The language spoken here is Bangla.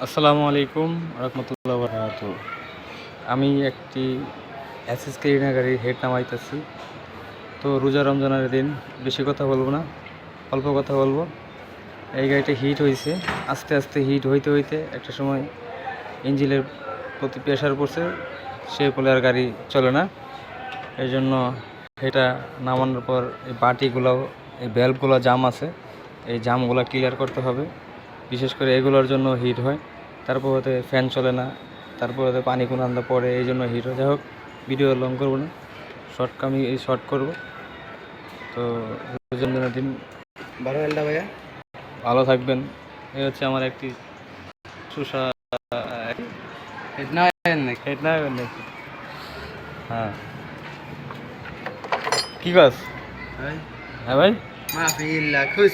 আসসালামু আলাইকুম রহমতুল্লাহ বারাকাতু। আমি একটি অ্যাসিস ক্লিনার গাড়ির হেড নামাইতেছি। তো রোজা রমজানের দিন বেশি কথা বলবো না, অল্প কথা বলবো। এই গাড়িটা হিট হয়েছে, আস্তে আস্তে হিট হইতে হইতে একটা সময় ইঞ্জিনের প্রতি প্রেশার পড়ছে, সে বলে আর গাড়ি চলে না। এই জন্য এটা নামানোর পর এই বাটিগুলো, এই ভ্যালভগুলো জাম আছে, এই জামগুলো ক্লিয়ার করতে হবে। বিশেষ করে এগুলোর জন্য হিট হয়। তারপর হতে ফ্যান চলে না, তারপর হতে পানি কোনো আন্দা পড়ে, এই জন্য হিট হয়। যাই হোক, ভিডিও লং করবো না, আমি এই শর্ট করবো। তো জন্মদিনের দিন ভালো হেলদা ভাইয়া, ভালো থাকবেন। এই হচ্ছে আমার একটি সুসা হেড না নাকি? হেড না নাকি? হ্যাঁ, কি কাজ? ভাই হ্যাঁ ভাই, মাফিল্লা খুশ